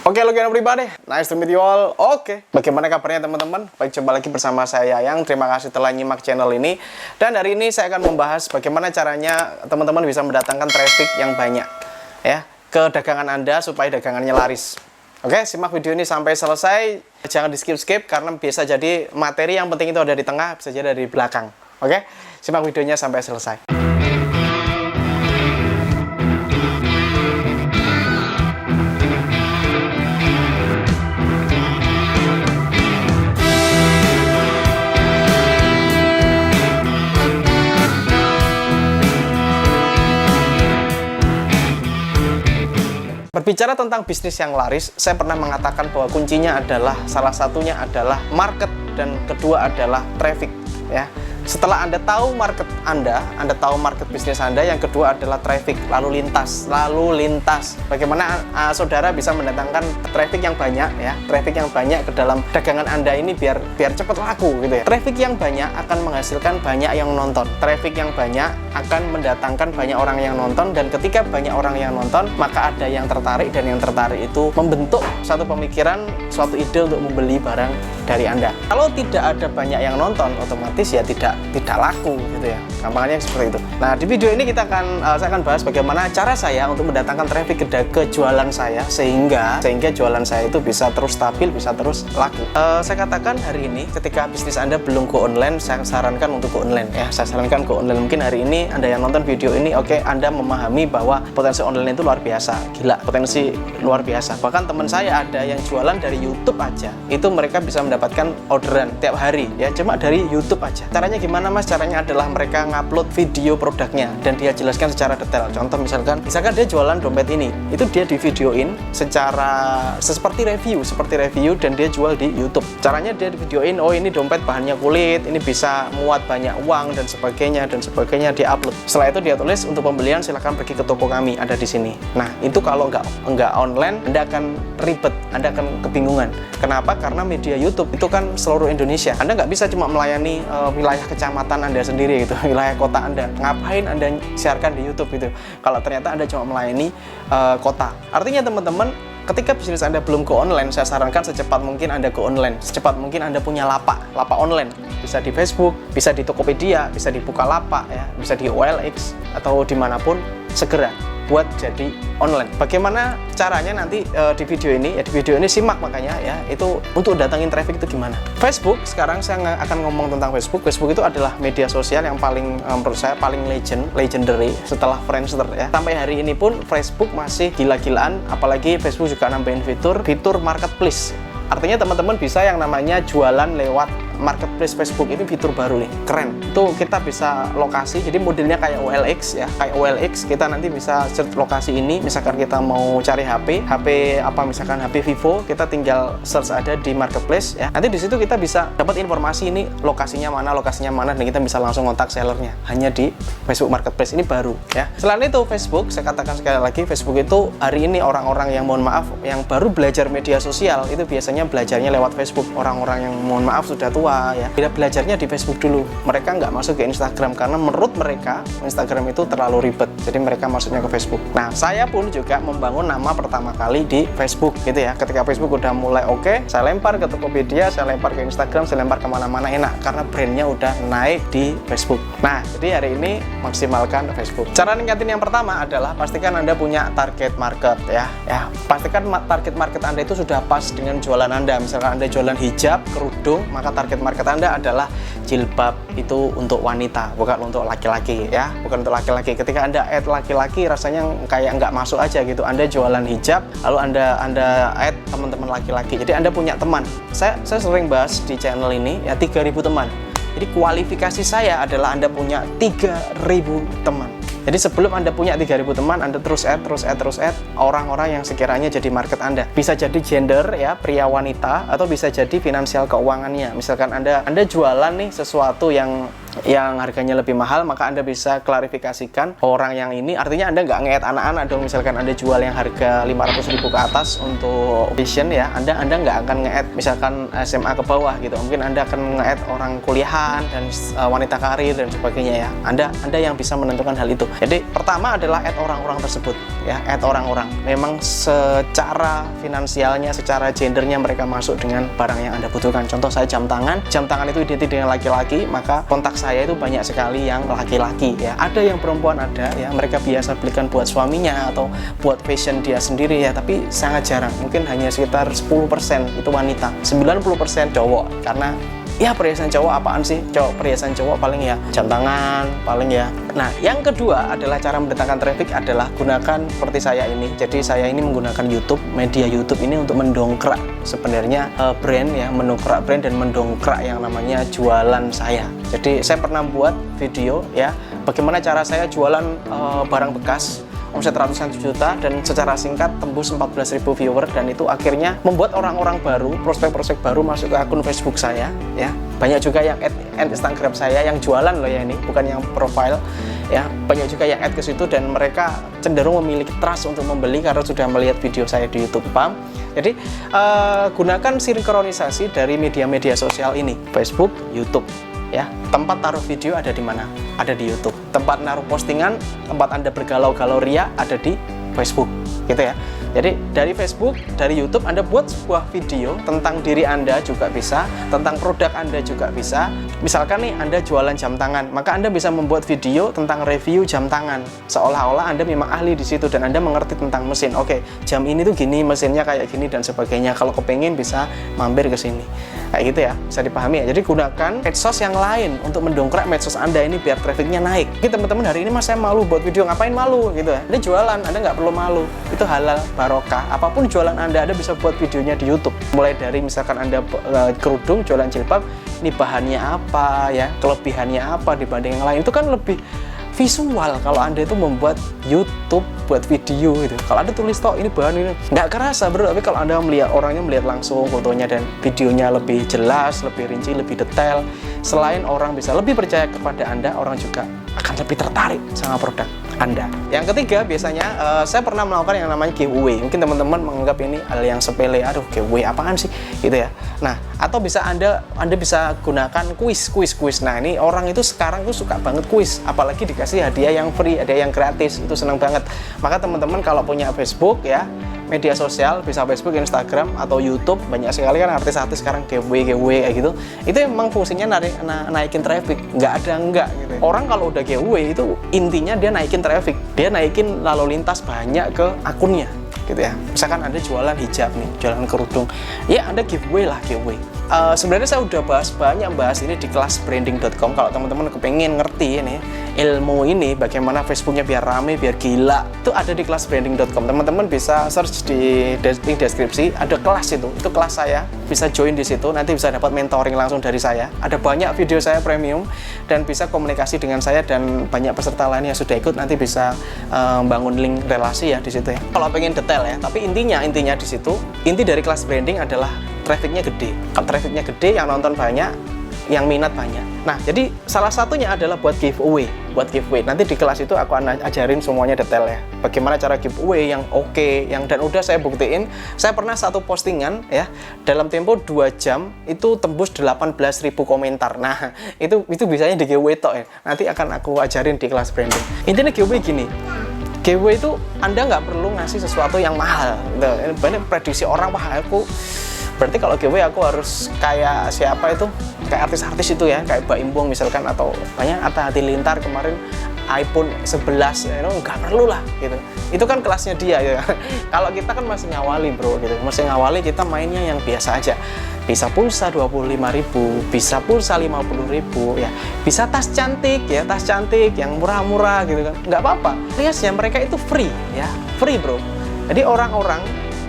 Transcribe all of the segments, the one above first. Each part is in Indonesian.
Oke, hello everybody, nice to meet you all. Oke, bagaimana kabarnya teman-teman? Baik, jumpa lagi bersama saya Yang. Terima kasih telah nyimak channel ini. Dan hari ini saya akan membahas bagaimana caranya teman-teman bisa mendatangkan traffic yang banyak ya ke dagangan Anda supaya dagangannya laris. Oke, simak video ini sampai selesai. Jangan di skip-skip karena bisa jadi materi yang penting itu ada di tengah, bisa jadi ada di belakang. Oke, simak videonya sampai selesai. Berbicara tentang bisnis yang laris, saya pernah mengatakan bahwa kuncinya adalah, salah satunya adalah market, dan kedua adalah traffic ya. Setelah Anda tahu market Anda tahu market bisnis Anda, yang kedua adalah traffic, lalu lintas. Bagaimana saudara bisa mendatangkan traffic yang banyak ya, traffic yang banyak ke dalam dagangan Anda ini biar cepat laku gitu ya. Traffic yang banyak akan menghasilkan banyak yang nonton. Traffic yang banyak akan mendatangkan banyak orang yang nonton, dan ketika banyak orang yang nonton, maka ada yang tertarik, dan yang tertarik itu membentuk satu pemikiran, suatu ide untuk membeli barang dari Anda. Kalau tidak ada banyak yang nonton, otomatis ya tidak laku gitu ya, gampangnya seperti itu. Nah, di video ini saya akan bahas bagaimana cara saya untuk mendatangkan traffic ke jualan saya sehingga jualan saya itu bisa terus stabil, bisa terus laku. Saya katakan hari ini ketika bisnis Anda belum go online, saya sarankan untuk go online ya. Saya sarankan go online. Mungkin hari ini Anda yang nonton video ini, oke, Anda memahami bahwa potensi online itu luar biasa, gila, potensi luar biasa. Bahkan teman saya ada yang jualan dari YouTube aja, itu mereka bisa mendapatkan orderan tiap hari ya, cuma dari YouTube aja. Caranya gimana, Mas? Caranya adalah mereka ngupload video produknya dan dia jelaskan secara detail. Contoh misalkan dia jualan dompet ini, itu dia di videoin seperti review dan dia jual di YouTube. Caranya dia di videoin, oh ini dompet bahannya kulit, ini bisa muat banyak uang dan sebagainya dia upload. Setelah itu dia tulis untuk pembelian silakan pergi ke toko kami, ada di sini. Nah, itu kalau nggak online, Anda akan ribet, Anda akan kebingungan. Kenapa? Karena media YouTube itu kan seluruh Indonesia. Anda nggak bisa cuma melayani wilayah kecamatan Anda sendiri gitu, wilayah kota Anda. Ngapain Anda siarkan di YouTube gitu kalau ternyata Anda cuma melayani kota. Artinya teman-teman, ketika bisnis Anda belum go online, saya sarankan secepat mungkin Anda go online. Secepat mungkin Anda punya lapak online. Bisa di Facebook, bisa di Tokopedia, bisa di Bukalapak ya, bisa di OLX atau dimanapun, segera buat jadi online. Bagaimana caranya nanti di video ini ya, di video ini simak makanya ya, itu untuk datangin traffic itu gimana. Facebook, sekarang saya akan ngomong tentang Facebook. Facebook itu adalah media sosial yang paling menurut saya paling legendary setelah Friendster ya. Sampai hari ini pun Facebook masih gila-gilaan, apalagi Facebook juga nambahin fitur marketplace. Artinya teman-teman bisa yang namanya jualan lewat marketplace Facebook, ini fitur baru nih, keren. Itu kita bisa lokasi, jadi modelnya kayak OLX ya, kayak OLX kita nanti bisa search lokasi ini. Misalkan kita mau cari HP apa, misalkan HP Vivo, kita tinggal search ada di marketplace ya. Nanti di situ kita bisa dapat informasi ini lokasinya mana, dan kita bisa langsung kontak sellernya hanya di Facebook Marketplace. Ini baru ya. Selain itu Facebook, saya katakan sekali lagi, Facebook itu hari ini orang-orang yang mohon maaf yang baru belajar media sosial itu biasanya belajarnya lewat Facebook. Orang-orang yang mohon maaf sudah tua ya, belajarnya di Facebook dulu. Mereka nggak masuk ke Instagram karena menurut mereka Instagram itu terlalu ribet, jadi mereka masuknya ke Facebook. Nah, saya pun juga membangun nama pertama kali di Facebook gitu ya. Ketika Facebook udah mulai oke, saya lempar ke Tokopedia, saya lempar ke Instagram, saya lempar kemana-mana enak karena brandnya udah naik di Facebook. Nah, jadi hari ini maksimalkan Facebook. Cara ningkatin yang pertama adalah pastikan Anda punya target market ya. Pastikan target market Anda itu sudah pas dengan jualan Anda. Misalkan Anda jualan hijab, kerudung, maka target market Anda adalah jilbab, itu untuk wanita, bukan untuk laki-laki ya, bukan untuk laki-laki. Ketika Anda add laki-laki, rasanya kayak nggak masuk aja gitu. Anda jualan hijab, lalu Anda add teman-teman laki-laki. Jadi Anda punya teman. Saya sering bahas di channel ini ya, 3.000 teman. Jadi kualifikasi saya adalah Anda punya 3.000 teman. Jadi sebelum Anda punya 3.000 teman, Anda terus add orang-orang yang sekiranya jadi market Anda. Bisa jadi gender ya, pria wanita, atau bisa jadi finansial keuangannya. Misalkan Anda jualan nih sesuatu yang harganya lebih mahal, maka Anda bisa klarifikasikan orang yang ini, artinya Anda nggak nge-add anak-anak dong. Misalkan Anda jual yang harga 500.000 ke atas untuk fashion ya, Anda nggak akan nge-add misalkan SMA ke bawah gitu. Mungkin Anda akan nge-add orang kuliahan dan wanita karir dan sebagainya ya. Anda yang bisa menentukan hal itu. Jadi pertama adalah add orang-orang tersebut. ya, add orang-orang. Memang secara finansialnya, secara gendernya mereka masuk dengan barang yang Anda butuhkan. Contoh saya jam tangan itu identik dengan laki-laki, maka kontak saya itu banyak sekali yang laki-laki ya. Ada yang perempuan ada ya, mereka biasa belikan buat suaminya atau buat fashion dia sendiri ya, tapi sangat jarang. Mungkin hanya sekitar 10% itu wanita, 90% cowok. Karena ya perhiasan cowok apaan sih? Perhiasan cowok paling ya jam tangan, paling ya. Nah, yang kedua adalah cara mendatangkan traffic adalah gunakan seperti saya ini. Jadi saya ini menggunakan YouTube, media YouTube ini untuk mendongkrak sebenarnya brand ya, mendongkrak brand dan mendongkrak yang namanya jualan saya. Jadi saya pernah buat video ya, bagaimana cara saya jualan barang bekas omset ratusan juta dan secara singkat tembus 14.000 viewer, dan itu akhirnya membuat orang-orang baru, prospek-prospek baru masuk ke akun Facebook saya ya. Banyak juga yang add Instagram saya yang jualan loh ya, ini bukan yang profile ya. Banyak juga yang add ke situ dan mereka cenderung memiliki trust untuk membeli karena sudah melihat video saya di YouTube, paham? Jadi gunakan sinkronisasi dari media-media sosial ini, Facebook, YouTube ya. Tempat taruh video ada di mana? Ada di YouTube. Tempat naruh postingan, tempat Anda bergalau-galau ria ada di Facebook gitu ya. Jadi dari Facebook, dari YouTube Anda buat sebuah video tentang diri Anda juga bisa, tentang produk Anda juga bisa. Misalkan nih Anda jualan jam tangan, maka Anda bisa membuat video tentang review jam tangan, seolah-olah Anda memang ahli di situ dan Anda mengerti tentang mesin. Oke, jam ini tuh gini, mesinnya kayak gini dan sebagainya. Kalau kepengen bisa mampir ke sini. Kayak gitu ya, bisa dipahami ya. Jadi gunakan medsos yang lain untuk mendongkrak medsos Anda ini biar trafficnya naik. Oke teman-teman, hari ini mas saya malu buat video, ngapain malu gitu ya. Anda jualan, Anda nggak perlu malu. Itu halal, barokah. Apapun jualan Anda bisa buat videonya di YouTube. Mulai dari misalkan Anda kerudung, jualan jilbab, ini bahannya apa ya, kelebihannya apa dibanding yang lain. Itu kan lebih visual kalau Anda itu membuat YouTube buat video gitu. Kalau Anda tulis toh ini bahan ini nggak kerasa bro, tapi kalau Anda melihat orangnya, melihat langsung fotonya dan videonya lebih jelas, lebih rinci, lebih detail, selain orang bisa lebih percaya kepada Anda, orang juga akan lebih tertarik sama produk Anda. Yang ketiga, biasanya saya pernah melakukan yang namanya giveaway. Mungkin teman-teman menganggap ini hal yang sepele, aduh giveaway apaan sih gitu ya. Nah, atau bisa Anda bisa gunakan kuis. Nah, ini orang itu sekarang tuh suka banget kuis, apalagi dikasih hadiah yang free, ada yang gratis, itu senang banget. Maka teman-teman kalau punya Facebook ya, media sosial, bisa Facebook, Instagram, atau YouTube, banyak sekali kan artis-artis sekarang giveaway kayak gitu. Itu emang fungsinya naikin traffic, nggak ada enggak gitu. Orang kalau udah giveaway itu intinya dia naikin traffic, dia naikin lalu lintas banyak ke akunnya gitu ya. Misalkan Anda jualan hijab nih, jualan kerudung, ya Anda giveaway lah, giveaway. Sebenarnya saya udah banyak bahas ini di kelas branding.com. Kalau teman-teman kepengen ngerti ini ilmu ini, bagaimana Facebooknya biar rame, biar gila, itu ada di kelas branding.com. Teman-teman bisa search di link deskripsi, ada kelas itu kelas saya, bisa join di situ, nanti bisa dapat mentoring langsung dari saya. Ada banyak video saya premium dan bisa komunikasi dengan saya dan banyak peserta lain yang sudah ikut, nanti bisa bangun link relasi ya di situ ya. Kalau pengen detail ya, tapi intinya di situ, inti dari kelas branding adalah trafficnya gede. Kalau trafficnya gede, yang nonton banyak, yang minat banyak. Nah, jadi salah satunya adalah buat giveaway. Nanti di kelas itu aku ajarin semuanya detail ya. Bagaimana cara giveaway yang oke, dan udah saya buktiin. Saya pernah satu postingan ya, dalam tempo 2 jam itu tembus 18.000 komentar. Nah, itu bisanya di giveaway tok ya. Nanti akan aku ajarin di kelas branding. Intinya giveaway gini. Giveaway itu Anda nggak perlu ngasih sesuatu yang mahal. Banyak prediksi orang, wah aku berarti kalau giveaway aku harus kayak siapa itu, kayak artis-artis itu ya, kayak Mbak Imbong misalkan, atau banyak Atta Halilintar kemarin iPhone 11 ya, nggak perlu lah gitu. Itu kan kelasnya dia ya. Kalau kita kan masih ngawali bro gitu, masih ngawali, kita mainnya yang biasa aja. Bisa pulsa 25.000, bisa pulsa 50.000 ya, bisa tas cantik ya, tas cantik yang murah-murah gitu kan, nggak apa-apa. Riasnya mereka itu free ya, free bro. Jadi orang-orang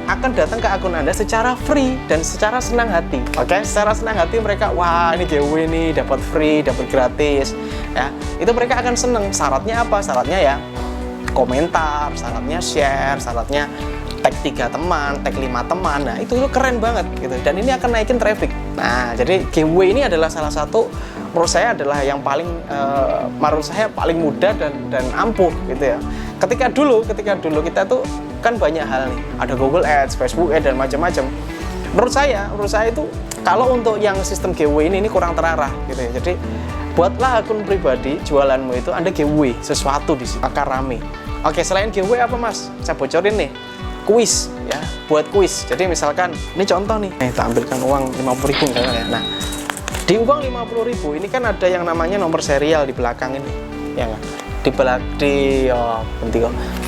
akan datang ke akun Anda secara free dan secara senang hati. Oke, secara senang hati mereka, wah ini giveaway nih, dapat free, dapat gratis. Ya, itu mereka akan seneng. Syaratnya apa? Syaratnya ya komentar, syaratnya share, syaratnya tag 3 teman, tag 5 teman. Nah, itu keren banget gitu. Dan ini akan naikin traffic. Nah, jadi giveaway ini adalah salah satu, menurut saya adalah yang paling paling mudah dan ampuh gitu ya. Ketika dulu kita tuh kan banyak hal nih, ada Google Ads, Facebook Ads dan macam-macam. Menurut saya itu Kalau untuk yang sistem giveaway ini kurang terarah gitu ya. Jadi buatlah akun pribadi jualanmu itu Anda giveaway sesuatu di situ akan rame. Oke, selain giveaway apa Mas? Saya bocorin nih. Kuis ya, buat kuis. Jadi misalkan ini contoh nih. Kita ambilkan uang 50.000 misalnya ya. Nah, di uang 50.000 ini kan ada yang namanya nomor serial di belakang ini. Ya enggak?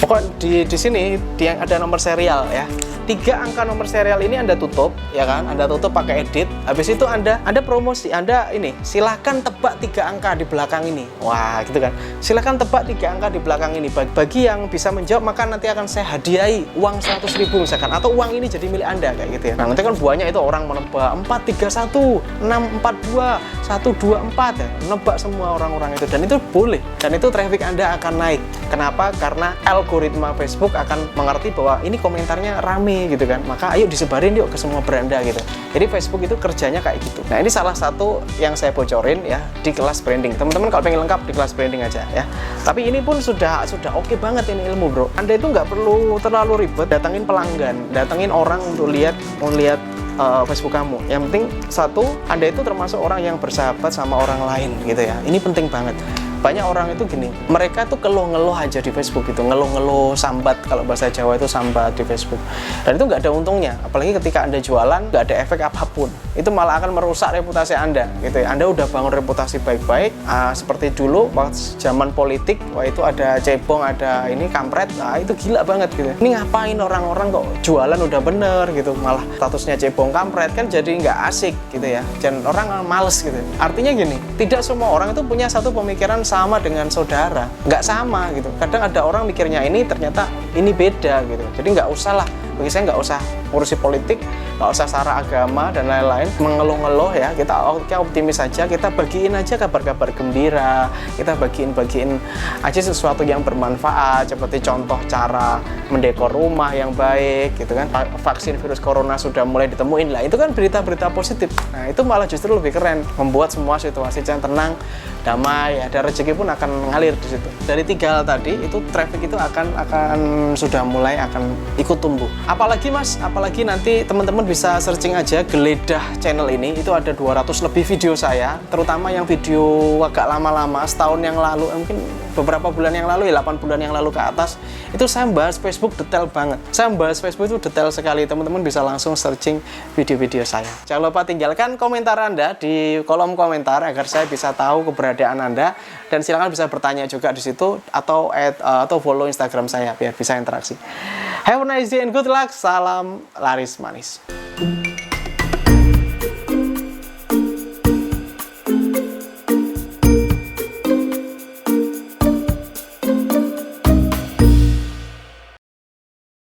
Pokoknya di sini dia ada nomor serial ya. 3 angka nomor serial ini Anda tutup ya kan, Anda tutup pakai edit. Habis itu Anda promosi, Anda ini silahkan tebak 3 angka di belakang ini. Wah gitu kan, silahkan tebak 3 angka di belakang ini. Bagi yang bisa menjawab maka nanti akan saya hadiahi uang 100.000 misalkan, atau uang ini jadi milik Anda kayak gitu ya. Nah nanti kan banyak itu orang menebak 431, 642, 124 ya, menebak semua orang-orang itu, dan itu boleh, dan itu traffic Anda akan naik. Kenapa? Karena algoritma Facebook akan mengerti bahwa ini komentarnya rame gitu kan, maka ayo disebarin yuk ke semua beranda gitu. Jadi Facebook itu kerjanya kayak gitu. Nah ini salah satu yang saya bocorin ya di kelas branding. Teman-teman kalau pengen lengkap di kelas branding aja ya. Tapi ini pun sudah oke banget ini ilmu bro. Anda itu nggak perlu terlalu ribet datangin pelanggan, datangin orang untuk lihat Facebook kamu. Yang penting satu, Anda itu termasuk orang yang bersahabat sama orang lain gitu ya. Ini penting banget. Banyak orang itu gini, mereka tuh ngeluh aja di Facebook gitu, ngeluh sambat, kalau bahasa Jawa itu sambat di Facebook, dan itu nggak ada untungnya. Apalagi ketika Anda jualan nggak ada efek apapun, itu malah akan merusak reputasi Anda gitu ya. Anda udah bangun reputasi baik-baik, seperti dulu waktu zaman politik, wah itu ada cebong, ada ini kampret, itu gila banget gitu. Ini ngapain orang-orang kok jualan udah bener gitu, malah statusnya cebong kampret, kan jadi nggak asik gitu ya, dan orang males gitu. Artinya gini, tidak semua orang itu punya satu pemikiran sama dengan saudara, nggak sama gitu. Kadang ada orang mikirnya ini, ternyata ini beda gitu. Jadi nggak usah lah, bagi saya nggak usah ngurusi politik, nggak usah secara agama dan lain-lain, mengeluh-ngeluh ya. Kita optimis saja, kita bagiin aja kabar-kabar gembira, kita bagiin aja sesuatu yang bermanfaat, seperti contoh cara mendekor rumah yang baik gitu kan. Vaksin virus corona sudah mulai ditemuin lah, itu kan berita-berita positif. Nah itu malah justru lebih keren, membuat semua situasi yang tenang, damai, ada rezeki pun akan mengalir di situ. Dari 3 hal tadi itu traffic itu akan sudah mulai akan ikut tumbuh. Apalagi Mas, apalagi nanti teman-teman bisa searching aja Geledah channel ini, itu ada 200 lebih video saya, terutama yang video agak lama-lama, setahun yang lalu, mungkin beberapa bulan yang lalu ya, 8 bulan yang lalu ke atas, itu saya bahas Facebook detail banget. Saya bahas Facebook itu detail sekali, teman-teman bisa langsung searching video-video saya. Jangan lupa tinggalkan komentar Anda di kolom komentar agar saya bisa tahu keberadaan Anda, dan silakan bisa bertanya juga di situ, atau follow Instagram saya biar bisa interaksi. Have a nice day and good luck. Salam laris manis.